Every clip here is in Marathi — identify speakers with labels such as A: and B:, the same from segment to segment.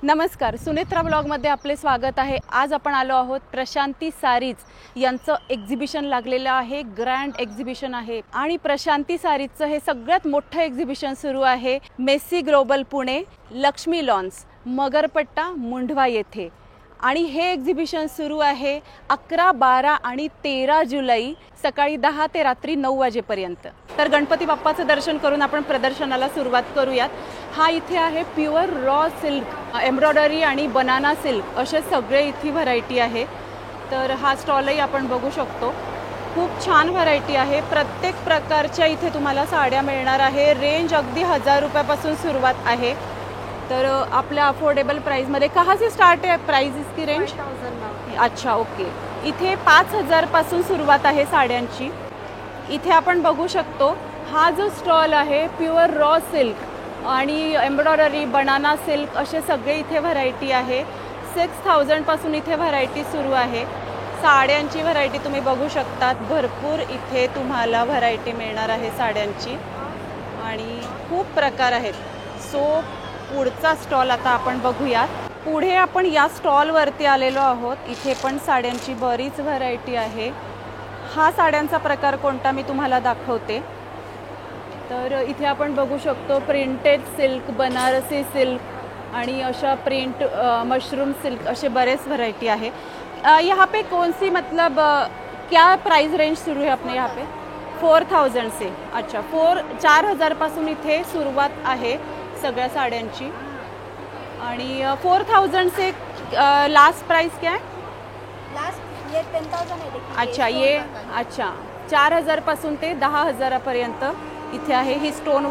A: नमस्कार, सुनेत्रा ब्लॉगमध्ये आपले स्वागत आहे। आज आपण आलो आहोत प्रशांती सारीज यांचं एक्झिबिशन लागलेलं आहे। ग्रँड एक्झिबिशन आहे आणि प्रशांती सारीजचं हे सगळ्यात मोठं एक्झिबिशन सुरू आहे Messe global Pune, Laxmi lawns, Magarpatta, Mundhwa येथे। आणि हे एक्झिबिशन सुरू आहे 11, 12 आणि 13 जुलै सकाळी 10 ते रात्री 9 वाजेपर्यंत। तर गणपती बाप्पाचं दर्शन करून आपण प्रदर्शनाला सुरुवात करूयात। हा इथे आहे प्युअर रॉ सिल्क, एम्ब्रॉयडरी आणि बनाना सिल्क असे सगळे इथे व्हरायटी आहे। तर हा स्टॉलही आपण बघू शकतो। खूप छान व्हरायटी आहे। प्रत्येक प्रकारच्या इथे तुम्हाला साड्या मिळणार आहे। रेंज अगदी 1000 रुपयापासून सुरुवात आहे। तर आपल्या अफोर्डेबल प्राइसमध्ये कहाँ से स्टार्ट है प्राइस इसकी रेंज? 5000। अच्छा, ओके। इथे 5000 पासून सुरुवात आहे साड्यांची। इथे आपण बघू शकतो हा जो स्टॉल आहे प्युअर रॉ सिल्क आणि एम्ब्रॉयडरी, बनाना सिल्क असे सगळे इथे व्हरायटी आहे। 6000 पासून इथे व्हरायटी सुरू आहे। साड्यांची व्हरायटी तुम्ही बघू शकतात। भरपूर इथे तुम्हाला व्हरायटी मिळणार आहे साड्यांची आणि खूप प्रकार आहेत। सो पुढचा स्टॉल आता आपण बघूयात। पुढे आपण या स्टॉलवरती आलेलो आहोत। इथे पण साड्यांची बरीच व्हरायटी आहे। हा साड्यांचा प्रकार कोणता मी तुम्हाला दाखवते। तर इथे आपण बघू शकतो प्रिंटेड सिल्क, बनारसी सिल्क आणि अशा प्रिंट मशरूम सिल्क असे बरेच व्हरायटी आहे। यहाँ पे कौन सी मतलब क्या प्राइस रेंज शुरू है अपने यहाँ पे? 4000 से। अच्छा, 4000 पासून इथे सुरुवात आहे सगळ्या साड्यांची आणि 4000 से लास्ट प्राइस क्या है?
B: लास्ट ये 10000 है। देखिए
A: अच्छा, ये अच्छा 4000 पासून ते 10000 पर्यंत इथे आहे। ही स्टोन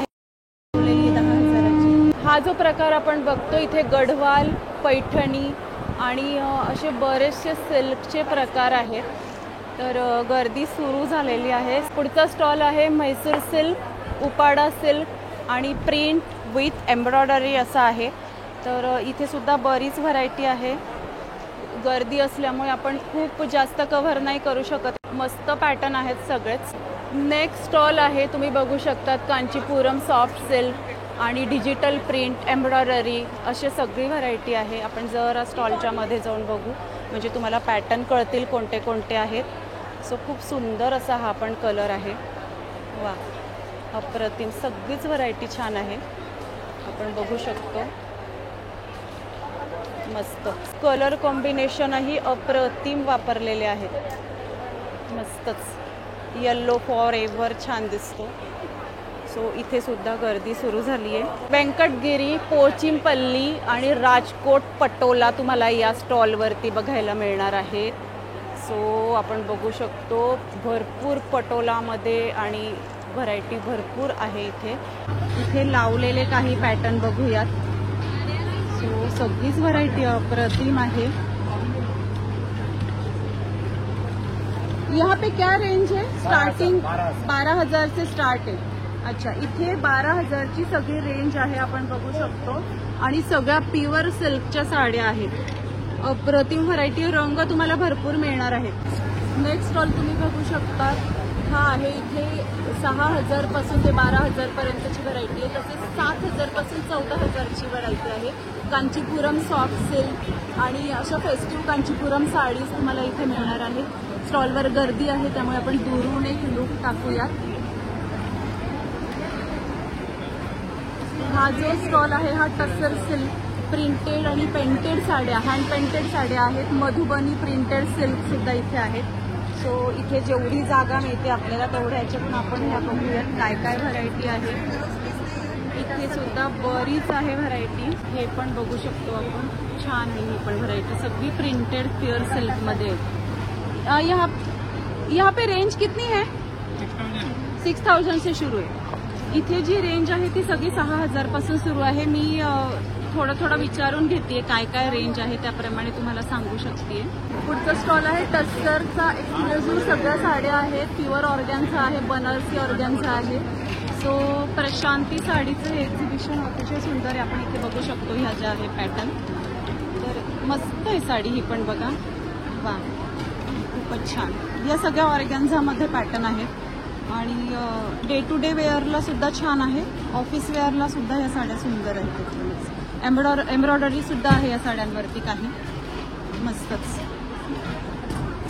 A: 10000ची। हा जो प्रकार आपण बघतो इथे गढवाल, पैठणी आणि असे बरेचसे सिल्कचे प्रकार आहेत। तर गर्दी सुरू झालेली आहे। पुढचा स्टॉल आहे म्हैसूर सिल्क, उपाडा सिल्क आणि प्रिंट विथ एम्ब्रॉयडरी असा आहे। तर इथे सुद्धा बरीच व्हरायटी आहे। गर्दी असल्यामुळे आपण खूप जास्त कव्हर नाही करू शकत। मस्त पॅटर्न आहेत सगळेच। नेक्स्ट स्टॉल आहे तुम्ही बघू शकतात कांचीपुरम सॉफ्ट सिल्क आणि डिजिटल प्रिंट एम्ब्रॉयडरी असे सगळी व्हरायटी आहे। आपण जरा स्टॉलच्या मध्ये जाऊन बघू म्हणजे तुम्हाला पॅटर्न कळतील कोणते कोणते आहेत। सो खूप सुंदर असा हा पण कलर आहे। वा, अप्रतिम, सगळीच व्हरायटी छान आहे। आपण बघू शकतो मस्त कलर कॉम्बिनेशनही अप्रतिम वापरलेले आहेत। मस्तच येल्लो फॉर एव्हर छान दिसतो। सो इथे सुद्धा गर्दी सुरू झाली आहे। व्यंकटगिरी, पोचिमपल्ली आणि राजकोट पटोला तुम्हाला या स्टॉलवरती बघायला मिळणार आहे। सो आपण बघू शकतो भरपूर पटोलामध्ये आणि व्हरायटी भरपूर आहे इथे। इथे लावलेले काही पॅटर्न बघूयात। सो सगळीच व्हरायटी अप्रतिम आहे। यहाँ पे क्या रेंज है? स्टार्टिंग 12000 से स्टार्ट है। अच्छा, इथे 12000 ची सगळी रेंज आहे आपण बघू शकतो आणि सगळ्या प्युअर सिल्कच्या साड्या आहेत। अप्रतिम व्हरायटी, रंग तुम्हाला भरपूर मिळणार आहेत। नेक्स्ट स्टॉल तुम्ही बघू शकता हा आहे इथे 6000 पासून ते 12000 पर्यंतची व्हरायटी आहे। तसेच 7000 पासून 14000 ची व्हरायटी आहे। कांचीपुरम सॉफ्ट सिल्क आणि अशा फेस्टिव्ह कांचीपुरम साडीज तुम्हाला इथे मिळणार आहे। स्टॉलवर गर्दी आहे त्यामुळे आपण दुरून एक लुक टाकूयात। हा जो स्टॉल आहे हा टसर सिल्क, प्रिंटेड आणि पेंटेड साड्या, हँड पेंटेड साड्या आहेत। मधुबनी प्रिंटेड सिल्क सुद्धा इथे आहेत। सो इथे जेवढी जागा मिळते आपल्याला तेवढ्या ह्याच्यातून आपण ह्या बघूयात काय काय व्हरायटी आहे। इथे सुद्धा बरीच आहे व्हरायटी, हे पण बघू शकतो आपण। छान आहे ही पण व्हरायटी, सगळी प्रिंटेड प्युअर सिल्कमध्ये। यहाँ पे रेंज कितनी है? 6000 से शुरू आहे। इथे जी रेंज आहे ती सगळी 6000 पासून सुरू आहे। मी थोडं विचारून घेते काय काय रेंज आहे त्याप्रमाणे तुम्हाला सांगू शकते। पुढचा स्टॉल आहे टसरचा एक्सक्लुझिव्ह सगळ्या साड्या आहेत। प्युअर ऑर्गॅन्झा आहे, बनारसी ऑर्गॅन्झा आहे। सो प्रशांती साडीचं हे एक्झिबिशन अतिशय सुंदर आहे। आपण इथे बघू शकतो ह्या ज्या आहे पॅटर्न। तर मस्त आहे साडी ही पण बघा। वा, खूपच छान। या सगळ्या ऑर्गॅन्झामध्ये पॅटर्न आहेत आणि डे टू डे वेअरला सुद्धा छान आहे। ऑफिस वेअरला सुद्धा या साड्या सुंदर आहेत। एम्ब्रॉयडरी सुद्धा आहे या साड्यांवरती काही मस्तच.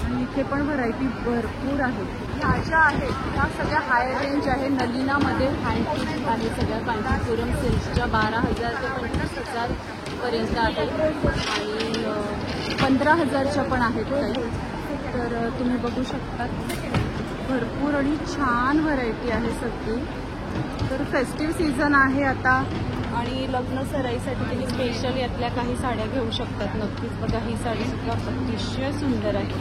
A: आणि इथे पण व्हरायटी भरपूर आहे. ह्या ज्या आहेत ह्या सगळ्या हाय रेंज आहे. नलिनामध्ये हँडपीस आहे सगळ्या कांचीपुरम सिल्कच्या 12,000 ते 50,000 पर्यंत आहे आणि 15,000च्या पण आहेत काही. तर तुम्ही बघू शकतात भरपूर आणि छान व्हरायटी आहे सगळी. तर फेस्टिव्ह सीझन आहे आता आणि लग्न सराईसाठी तुम्ही स्पेशल यातल्या काही साड्या घेऊ शकतात नक्कीच. बघा ही साडी सुद्धा अतिशय सुंदर आहे.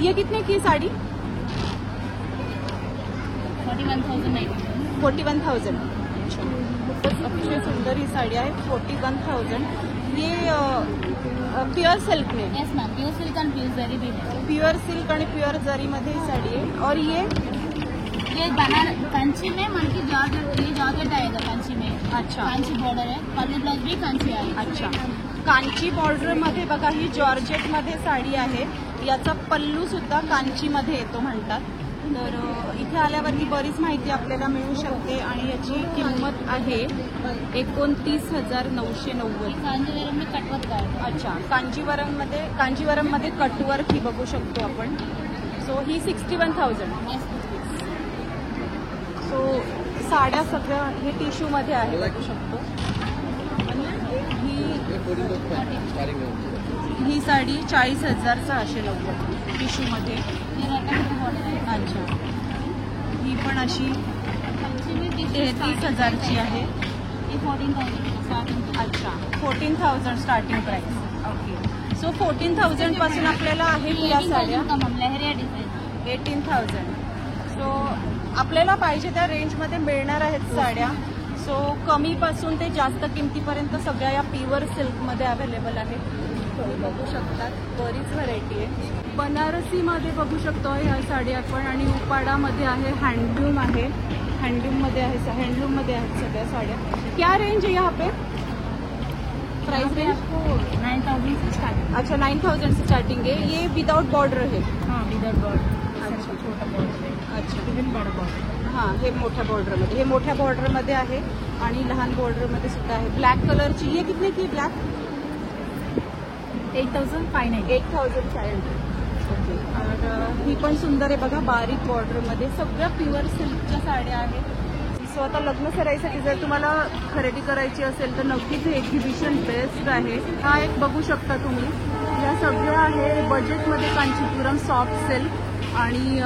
A: ये कितने की साड़ी? 41,000. अच्छा, खूपच अतिशय सुंदर ही साड़ी आहे. 41,000. ये प्युअर सिल्क में?
B: Yes ma'am, pure silk end pure जरी भी है.
A: प्युअर सिल्क आणि प्युअर जरी मध्ये ही साड़ी आहे. और ये
B: कांची में मन की जॉर्जेट आएगा कांची में.
A: अच्छा,
B: कांची बॉर्डर है. पल्लू ब्लाउज भी कांची आहे.
A: अच्छा, कांची बॉर्डर मध्ये बघा ही जॉर्जेट मध्ये साडी आहे. याचा पल्लू सुद्धा कांची मध्ये येतो म्हणतात. तर इथे आल्यावरती बरीच माहिती आपल्याला मिळू शकते आणि याची किंमत आहे 29,990.
B: कांजीवरम में कटवर्क का है.
A: अच्छा, कांजीवरममध्ये कटवर्क ही बघू शकतो आपण. सो ही 61,000.
B: यस.
A: सो साड्या सगळ्या हे टिश्यूमध्ये आहे बघू शकतो. ही साडी 40,690 टिश्यूमध्ये. अच्छा, ही पण अशी 33,000ची आहे.
B: 14,000.
A: अच्छा, 14,000 स्टार्टिंग प्राइस. ओके, सो 14,000 पासून आपल्याला आहे या साड्या.
B: लहरिया डिझाइन
A: 18,000. सो आपल्याला पाहिजे त्या रेंजमध्ये मिळणार आहेत साड्या. सो कमीपासून ते जास्त किमतीपर्यंत सगळ्या या प्युअर सिल्कमध्ये अवेलेबल आहेत. तुम्ही बघू शकतात बरीच व्हरायटी आहे. बनारसीमध्ये बघू शकतो ह्या साडी आपण. आणि उपाडामध्ये आहे, हँडलूम आहे, हँडलूममध्ये आहे, हँडलूममध्ये आहेत सगळ्या साड्या. क्या रेंज है यहाँ पे प्राइस रेंज?
B: आपको 9,000 से स्टार्ट.
A: अच्छा, 9,000 से स्टार्टिंग है. ये विदाउट बॉर्डर है?
B: हाँ, विदाउट बॉर्डर.
A: अच्छा,
B: छोटा बॉर्डर है.
A: अच्छा,
B: इवन बड़ा बॉर्डर.
A: हां, हे मोठ्या बॉर्डरमध्ये, हे मोठ्या बॉर्डरमध्ये आहे आणि लहान बॉर्डरमध्ये सुद्धा आहे. ब्लॅक कलरची ये कितने की ब्लॅक?
B: 8,590.
A: 8,500. ओके. और ही पण सुंदर आहे बघा, बारीक बॉर्डरमध्ये. सगळ्या प्युअर सिल्कच्या साड्या आहेत. सो आता लग्न सराईसाठी जर तुम्हाला खरेदी करायची असेल तर नक्कीच हे एक्झिबिशन बेस्ट आहे. हा एक बघू शकता तुम्ही. या सगळ्या आहे बजेटमध्ये कांचीपुरम सॉफ्ट सिल्क आणि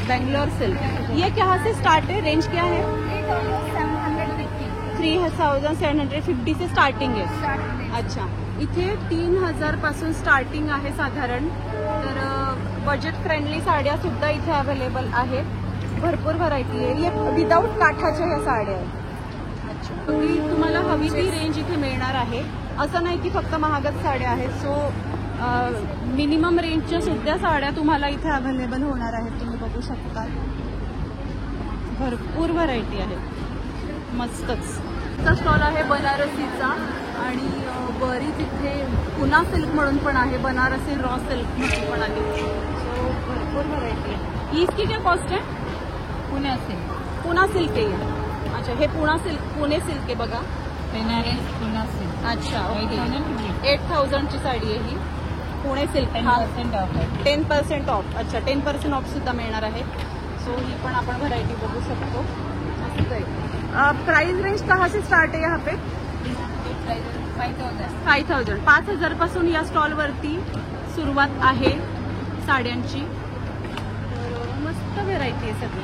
A: बेंगलोर सिल्क. ये कहाँ से स्टार्ट है? रेंज क्या है? 3,750 से स्टार्टिंग आहे. अच्छा, इथे 3,000 पासून स्टार्टिंग आहे साधारण. तर बजेट फ्रेंडली साड्या सुद्धा इथे अवेलेबल आहेत. भरपूर व्हरायटी आहे. ये विदाऊट काठाच्या ह्या साड्या आहेत. अच्छा, तुम्हाला हवी ती रेंज इथे मिळणार आहे. असं नाही की फक्त महागच साड्या आहेत. सो मिनिमम रेंजच्या सुद्धा साड्या तुम्हाला इथे अवेलेबल होणार आहेत. तुम्ही बघू शकता भरपूर व्हरायटी आहे. मस्तच. चा स्टॉल आहे बनारसीचा आणि बरीच इथे पुना सिल्क म्हणून पण आहे, बनारसी रॉ सिल्क म्हणून पण आहे. सो भरपूर व्हरायटी आहे. इसकी क्या कॉस्ट है?
B: पुणे सिल्क.
A: पुना सिल्क आहे. अच्छा, हे पुणे सिल्क आहे बघा.
B: बेनारस पुणे सिल्क.
A: अच्छा, ओके. 8,000ची साडी आहे ही. पुणे सिल्क.
B: 10% ऑफ है.
A: 10% ऑफ. अच्छा, 10% ऑफ सुद्धा मिळणार आहे. सो ही पण आपण व्हरायटी बघू शकतो. मस्त आहे. प्राइस रेंज कहाँ से स्टार्ट है यहाँ पे? 5,000. 5,000 पासून या स्टॉलवरती सुरुवात आहे साड्यांची. मस्त व्हेरायटी आहे सगळी.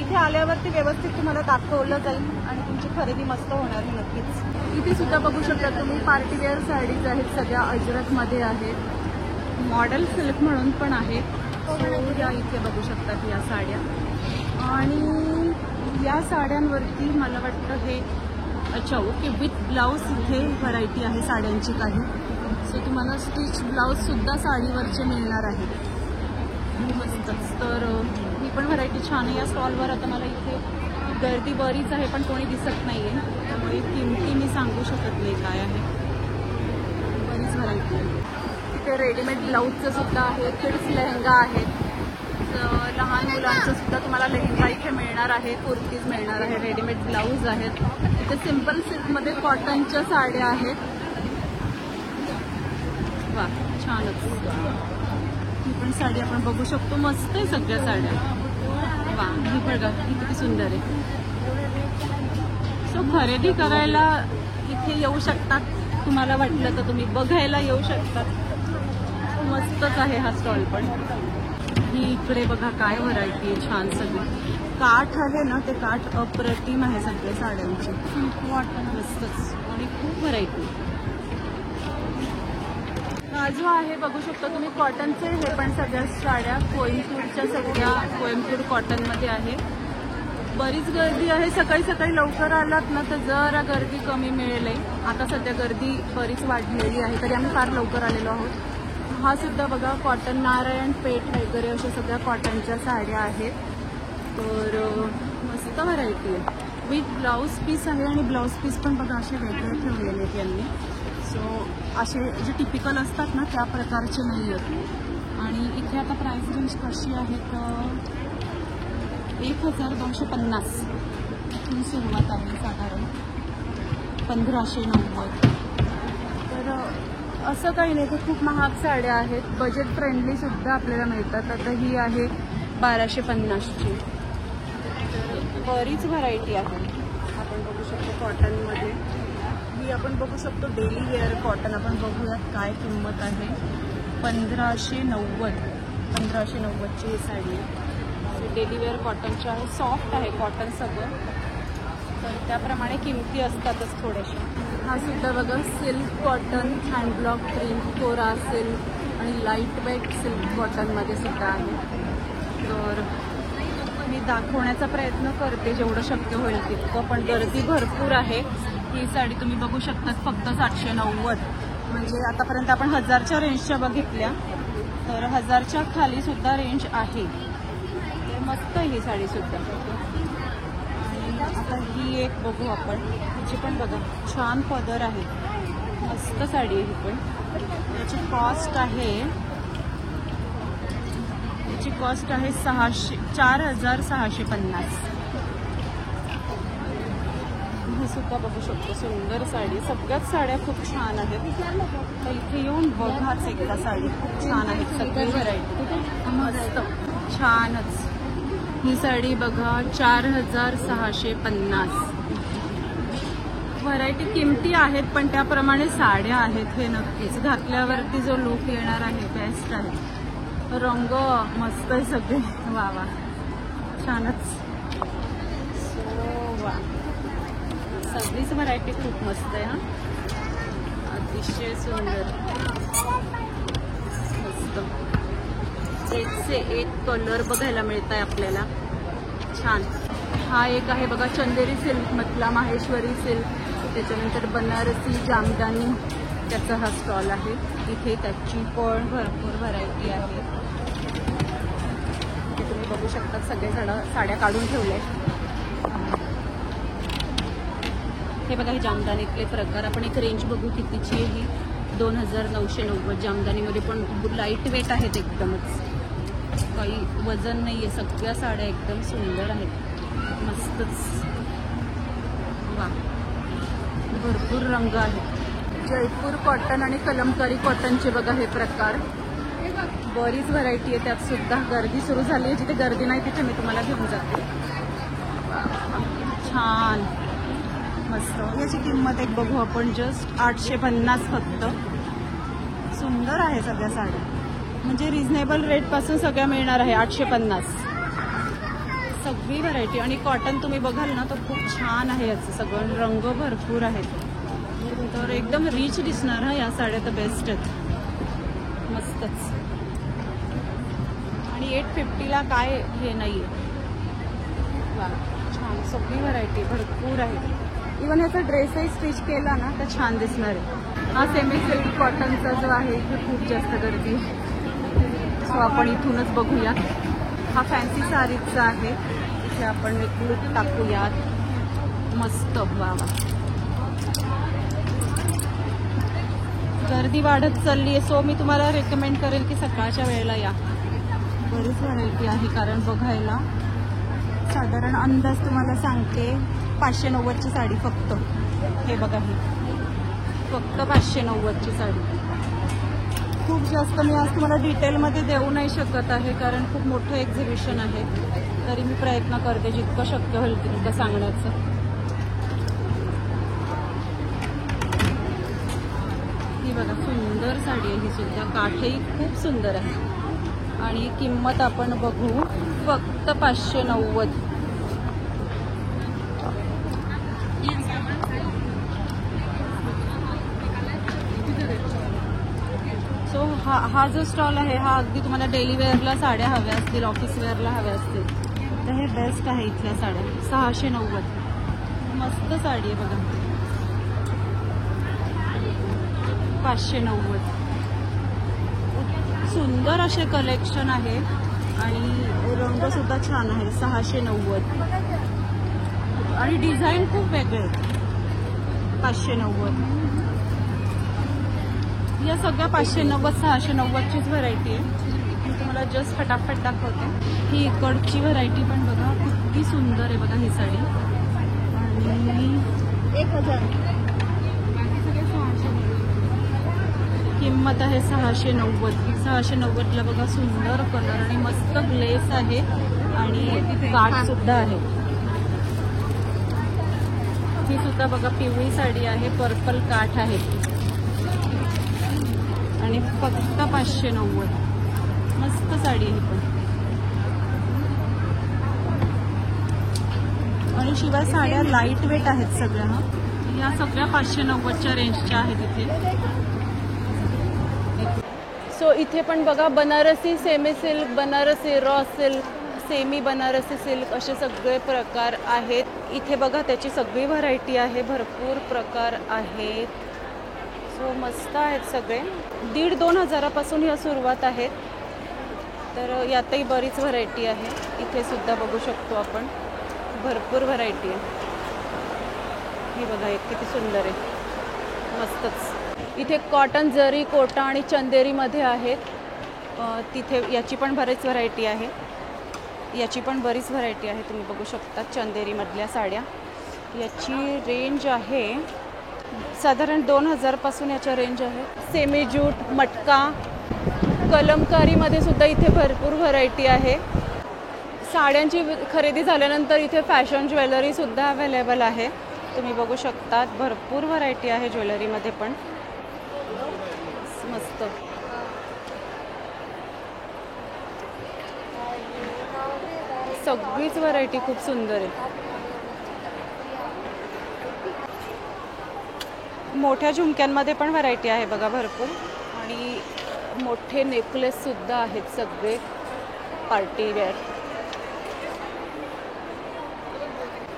A: इथे आल्यावरती व्यवस्थित तुम्हाला दाखवलं जाईल आणि तुमची खरेदी मस्त होणार आहे नक्कीच. इथे सुद्धा बघू शकता तुम्ही पार्टीवेअर साडीज आहेत, सगळ्या अजरकमध्ये आहेत. मॉडेल सिल्क म्हणून पण आहे. या इथे बघू शकतात या साड्या. आणि या साड्यांवरती मला वाटतं हे अच्छा ओके विथ ब्लाऊज इथे व्हरायटी आहे साड्यांची काही. सो तुम्हाला स्टिच ब्लाऊज सुद्धा साडीवरचे मिळणार आहे. मस्तच. तर ही पण व्हरायटी छान आहे. या स्टॉलवर आता मला इथे गर्दी बरीच आहे पण कोणी दिसत नाही आहे, त्यामुळे किमती मी सांगू शकत नाही काय आहे. बरीच व्हरायटी आहे. इथे रेडीमेड ब्लाऊजचं सुद्धा आहे. किड्स लेहंगा आहेत. लहान मुलांचं सुद्धा तुम्हाला लेहंगा इथे मिळणार आहे, कुर्तीज मिळणार आहे, रेडीमेड ब्लाऊज आहेत. इथे सिम्पल सिल्कमध्ये कॉटनच्या साड्या आहेत. वा छानच. ही पण साडी आपण बघू शकतो, मस्त आहे सगळ्या साड्या. वा ही बघा ही किती सुंदर आहे. सो खरेदी करायला इथे येऊ शकतात. तुम्हाला वाटलं तर तुम्ही बघायला येऊ शकतात. मस्तच आहे हा स्टॉल पण. ही इकडे बघा काय व्हरायटी आहे छान सगळी. काठ आहे ना ते काठ अप्रतिम आहे सगळ्या साड्यांची. मस्तच आणि खूप व्हरायटी. हा जो आहे बघू शकता तुम्ही कॉटनचे हे पण सगळ्या साड्या कोइंबतूरच्या सगळ्या कोइंबतूर कॉटनमध्ये आहे. बरीच गर्दी आहे. सकाळी सकाळी लवकर आलात ना तर जरा गर्दी कमी मिळेल. आता सध्या गर्दी बरीच वाढलेली आहे तरी आम्ही फार लवकर आलेलो आहोत. हा सुद्धा बघा कॉटन नारायण पेठ वगैरे अशा सगळ्या कॉटनच्या साड्या आहेत. तर मस्त व्हरायटी आहे. विथ ब्लाऊज पीस आहे आणि ब्लाऊज पीस पण बघा असे वेगळे ठेवलेले आहेत यांनी. सो असे जे टिपिकल असतात ना त्या प्रकारचे नाही आहेत. आणि इथे आता प्राईस रेंज कशी आहे तर 1250 इथून सुरुवात आहे साधारण 1590. तर असं काही नाही, ते खूप महाग साड्या आहेत. बजेट फ्रेंडली सुद्धा आपल्याला मिळतात. आता ही आहे 1250ची. तर बरीच व्हरायटी आहे. आपण बघू शकतो कॉटनमध्ये. ही आपण बघू शकतो डेली वेअर कॉटन. आपण बघूयात काय किंमत आहे. 1590ची ही साडी आहे. डेली वेअर कॉटनची आहे. सॉफ्ट आहे कॉटन सगळं. तर त्याप्रमाणे किमती असतातच थोड्याशा. हा सुद्धा बघा सिल्क कॉटन हँडब्लॉक प्रिंट कोरा सिल्क आणि लाईट वेट सिल्क कॉटनमध्ये सुद्धा आहे. तर मी दाखवण्याचा प्रयत्न करते जेवढं शक्य होईल तितकं. पण गर्दी भरपूर आहे. ही साडी तुम्ही बघू शकता फक्त 790. म्हणजे आतापर्यंत आपण 1000च्या रेंजच्या बघितल्या तर 1000च्या खाली सुद्धा रेंज आहे. तर मस्त आहे ही साडी सुद्धा. आणि आता ही एक बघू आपण. हिची पण बघा छान पदर आहे. मस्त साडी आहे ही पण. याची कॉस्ट आहे 4650. ही सुद्धा बघू शकतो सुंदर साडी. सगळ्याच साड्या खूप छान आहेत. तर इथे येऊन बघाच एकदा साडी खूप छान आहेत. सगळी व्हरायटी मस्त छानच. ही साडी बघा 4650. व्हरायटी किमती आहेत पण त्याप्रमाणे साड्या आहेत. हे नक्कीच घातल्यावरती जो लुक येणार आहे बेस्ट आहे. रंग मस्त आहे सगळे. वा वा छानच. सो वा सगळीच व्हरायटी खूप मस्त आहे. हा अतिशय सुंदर मस्त. एकसे एक कलर बघायला मिळत आहे आपल्याला. छान. हा एक आहे बघा चंदेरी सिल्क मधला माहेश्वरी सिल्क. त्याच्यानंतर बनारसी जामदानी त्याचा हा स्टॉल आहे. इथे त्याची पण भरपूर व्हरायटी आहे. तुम्ही बघू शकता सगळेजण साड्या काढून ठेवल्या. हे बघा हे जामदानीतले प्रकार. आपण एक रेंज बघू कितीची आहे. ही 2990. जामदानीमध्ये पण लाईट वेट आहेत एकदमच. काही वजन नाही आहे. सगळ्या साड्या एकदम सुंदर आहेत. मस्तच. वा भरपूर रंग आहेत. जयपूर कॉटन आणि कलमकारी कॉटनचे बघा हे प्रकार. बरीच व्हरायटी आहे त्यात सुद्धा. गर्दी सुरू झाली आहे. जिथे गर्दी नाही तिथे मी तुम्हाला घेऊन जाते. छान मस्त. याची किंमत एक बघू आपण. जस्ट 850 फक्त. सुंदर आहे सगळ्या साड्या. म्हणजे रिझनेबल रेटपासून सगळ्या मिळणार आहे. 850 सगळी व्हरायटी. आणि कॉटन तुम्ही बघाल ना तर खूप छान आहे याचं सगळं. रंग भरपूर आहेत. तर एकदम रिच दिसणार. हा या साड्या तर बेस्ट आहेत. मस्तच. आणि 850ला काय हे नाही आहे. वा छान. सगळी व्हरायटी भरपूर आहे. इवन ह्याचा ड्रेसही स्टिच केला ना तर छान दिसणार आहे. हा सेमी सिल्क कॉटनचा जो आहे इथे खूप जास्त गर्दी. सो आपण इथूनच बघूया. हा फॅन्सी साडीचा आहे. इथे आपण एक लुक टाकूयात. मस्त. वा वा गर्दी वाढत चालली आहे. सो मी तुम्हाला रेकमेंड करेल की सकाळच्या वेळेला या. बरीच व्हरायटी आहे कारण बघायला. साधारण अंदाज तुम्हाला सांगते 590ची साडी फक्त. हे बघा, ही फक्त 590ची साडी. खूप जास्त मी आज तुम्हाला डिटेलमध्ये देऊ नाही शकत आहे कारण खूप मोठं एक्झिबिशन आहे. तरी मी प्रयत्न करते जितकं शक्य होईल तितकं सांगण्याचं. ही बघा सुंदर साडी आहे, ही सुद्धा काठही खूप सुंदर आहे. आणि किंमत आपण बघू, फक्त 590. सो हा जो स्टॉल आहे हा अगदी तुम्हाला डेली वेअरला साड्या हव्या असतील, ऑफिस वेअरला हव्या असतील तर हे बेस्ट आहे. इथल्या साड्या 690. मस्त साडी आहे बघा, 590. सुंदर असे कलेक्शन आहे आणि रंग सुद्धा छान आहे. 690 आणि डिझाईन खूप वेगळे आहेत. 590. या सगळ्या 590 690चीच व्हरायटी आहे. मी तुम्हाला जस्ट फटाफट दाखवते. ही इकडची व्हरायटी पण बघा किती सुंदर आहे बघा ही साडी. आणि 1000 किंमत आहे. 690. 690ला बघा सुंदर कलर आणि मस्त ग्लेस आहे आणि काठ सुद्धा आहे. ही सुद्धा बघा पिवळी साडी आहे, पर्पल काठ आहे आणि फक्त 590. मस्त साडी आहे पण. आणि शिवाय साड्या लाईट वेट आहेत सगळ्या. या सगळ्या 590च्या रेंजच्या आहेत इथे. सो इथे पण बघा Banarasi semi silk, Banarasi raw silk, semi Banarasi silk असे सगळे प्रकार आहेत. इथे बघा त्याची सगळी व्हरायटी आहे, भरपूर प्रकार आहेत. सो मस्त आहेत सगळे. 1,500-2 हजारापासून ह्या सुरुवात आहेत. तर यातही बरीच व्हरायटी आहे. इथे सुद्धा बघू शकतो आपण, भरपूर व्हरायटी आहे. हे बघा एक किती सुंदर आहे, मस्तच. इथे कॉटन, जरी, कोटा आणि चंदेरीमध्ये आहेत. तिथे याची पण बरीच व्हरायटी आहे. याची पण बरीच व्हरायटी आहे, तुम्ही बघू शकता. चंदेरीमधल्या साड्या याची रेंज आहे साधारण 2000पासून याच्या रेंज आहे. सेमी जूट, मटका, कलमकारीमध्ये सुद्धा इथे भरपूर व्हरायटी आहे. साड्यांची खरेदी झाल्यानंतर इथे फॅशन ज्वेलरीसुद्धा अवेलेबल आहे. तुम्ही बघू शकता भरपूर व्हरायटी आहे ज्वेलरीमध्ये पण. मस्त. सगळीच व्हरायटी खूप सुंदर आहे. मोठ्या झुमक्यांमध्ये पण व्हरायटी आहे बघा भरपूर. आणि मोठे नेकलेस सुद्धा आहेत सगळे पार्टी वेअर.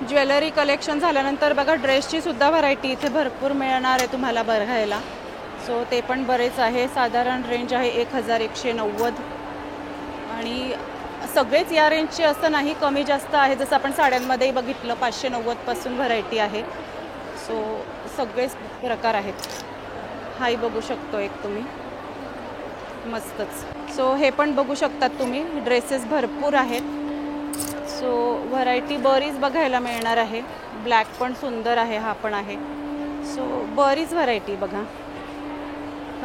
A: ज्वेलरी कलेक्शन झाल्यानंतर बघा ड्रेसची सुद्धा व्हरायटी इथे भरपूर मिळणार आहे तुम्हाला बघायला. सो ते पण बरेच आहे. साधारण रेंज आहे 1190. आणि सगळेच या रेंजचे असं नाही, कमी जास्त आहे. जसं आपण साड्यांमध्येही बघितलं 590पासून व्हरायटी आहे. सो सगळेच प्रकार आहेत. हाही बघू शकतो एक तुम्ही, मस्तच. सो हे पण बघू शकतात तुम्ही, ड्रेसेस भरपूर आहेत. सो व्हरायटी बरीच बघायला मिळणार आहे. ब्लॅक पण सुंदर आहे, हा पण आहे. सो बरीच व्हरायटी बघा.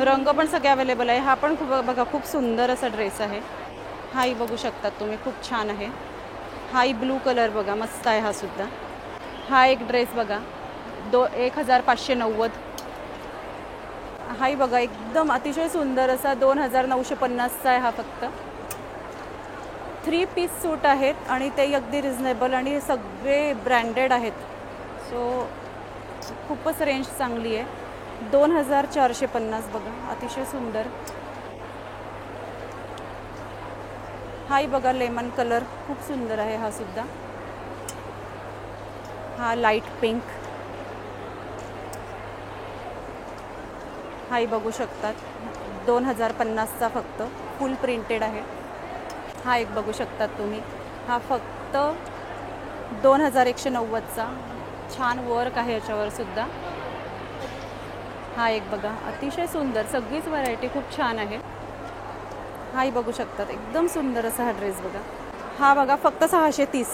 A: रंग पण सगळे अवेलेबल आहे. हा पण खूप बघा खूप सुंदर असा ड्रेस आहे. हाही बघू शकतात तुम्ही, खूप छान आहे. हाही ब्लू कलर बघा, मस्त आहे हा सुद्धा. हा एक ड्रेस बघा 1590. हाही बघा एकदम अतिशय सुंदर असा 2950चा आहे हा फक्त. 3 पीस सूट आहेत आणि ते अगदी रिझनेबल आणि सगळे ब्रँडेड आहेत. सो खूपच रेंज चांगली आहे. 2450 बघा, अतिशय सुंदर. हाही बघा लेमन कलर, खूप सुंदर आहे हा सुद्धा. हा लाईट पिंक. हाही बघू शकतात 2050चा फक्त, फुल प्रिंटेड आहे. हा एक बघू शकतात तुम्ही, हा फक्त 2190चा. छान वर्क आहे याच्यावर सुद्धा. हा एक बघा अतिशय सुंदर, सगळीच व्हरायटी खूप छान आहे. हाही बघू शकतात, एकदम सुंदर असा हा ड्रेस बघा. हा बघा फक्त 630.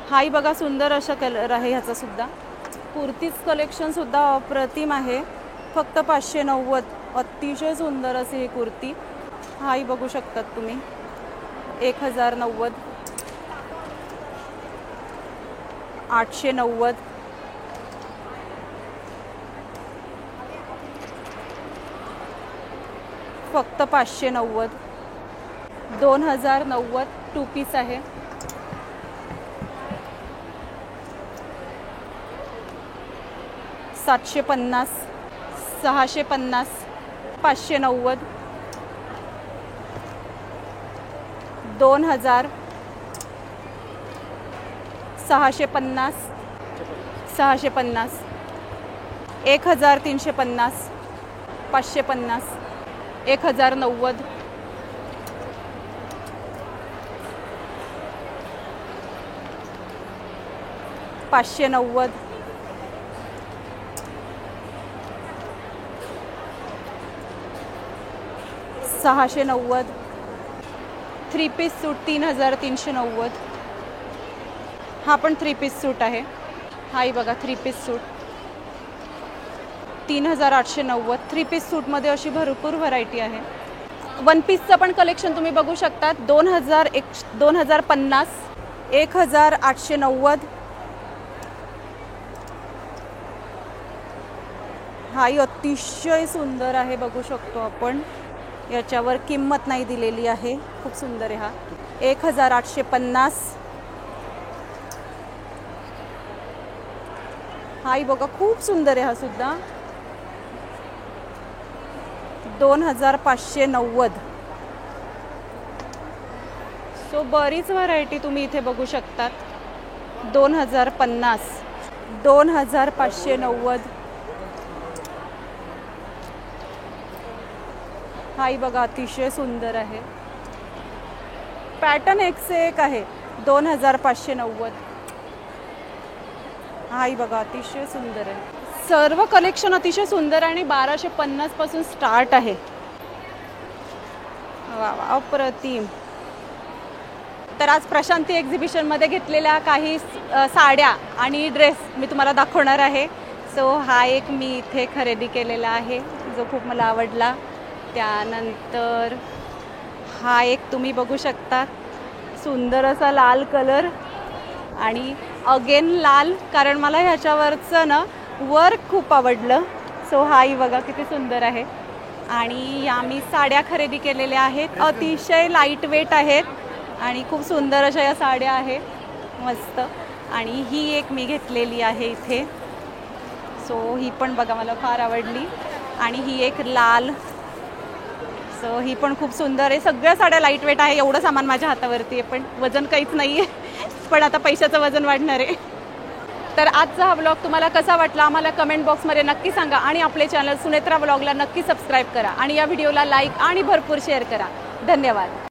A: हाही बघा सुंदर असा कलर आहे ह्याचा सुद्धा. कुर्तीज कलेक्शन सुद्धा अप्रतिम आहे, फक्त 590. अतिशय सुंदर अशी ही कुर्ती. हाही बघू शकतात तुम्ही, 1090, 890, फक्त 590, 2090. 2 पीस आहे. 750, 650, 590, 2000, 650, 650, 1350, 550, 1090, 590, $690. 3 पीस सूट 3390. हा पण 3 पीस सूट आहे. हाही बघा 3 पीस सूट 3890. 3 पीस सूटमध्ये अशी भरपूर व्हरायटी आहे. 1 पीसचं पण कलेक्शन तुम्ही बघू शकतात. 2050, 1890. हाही अतिशय सुंदर आहे, बघू शकतो आपण. याच्यावर किंमत नाही दिलेली आहे, खूप सुंदर आहे हा. 1850. हाही बघा खूप सुंदर आहे हा सुद्धा. 2590. सो बरीच व्हरायटी तुम्ही इथे बघू शकतात. 2050, 2590. हाही बघा अतिशय सुंदर आहे. पॅटर्न एक से एक आहे. 2590. हाही बघा अतिशय सुंदर आहे. सर्व कलेक्शन अतिशय सुंदर आणि 1250 पासून स्टार्ट आहे. वा वा अप्रतिम. तर आज प्रशांती एक्झिबिशनमध्ये घेतलेल्या काही साड्या आणि ड्रेस मी तुम्हाला दाखवणार आहे. सो हा एक मी इथे खरेदी केलेला आहे जो खूप मला आवडला. त्यानंतर हा एक तुम्ही बघू शकता, सुंदर असा लाल कलर आणि अगेन लाल, कारण मला ह्याच्यावरचं ना वर्क खूप आवडलं. सो हाही बघा किती सुंदर आहे. आणि या मी साड्या खरेदी केलेल्या आहेत. अतिशय लाईट वेट आहेत आणि खूप सुंदर अशा या साड्या आहेत, मस्त. आणि ही एक मी घेतलेली आहे इथे. सो ही पण बघा मला फार आवडली. आणि ही एक लाल. सो ही पण खूप सुंदर आहे. सगळ्या साड्या लाईट वेट आहे. एवढं सामान माझ्या हातावरती आहे, पण वजन काहीच नाही आहे. पण आता पैशाचं वजन वाढणार आहे. तर आजचा हा ब्लॉग तुम्हाला कसा वाटला आम्हाला कमेंट बॉक्समध्ये नक्की सांगा. आणि आपले चॅनल सुनेत्रा ब्लॉगला नक्की सबस्क्राईब करा आणि या व्हिडिओला लाईक आणि भरपूर शेअर करा. धन्यवाद.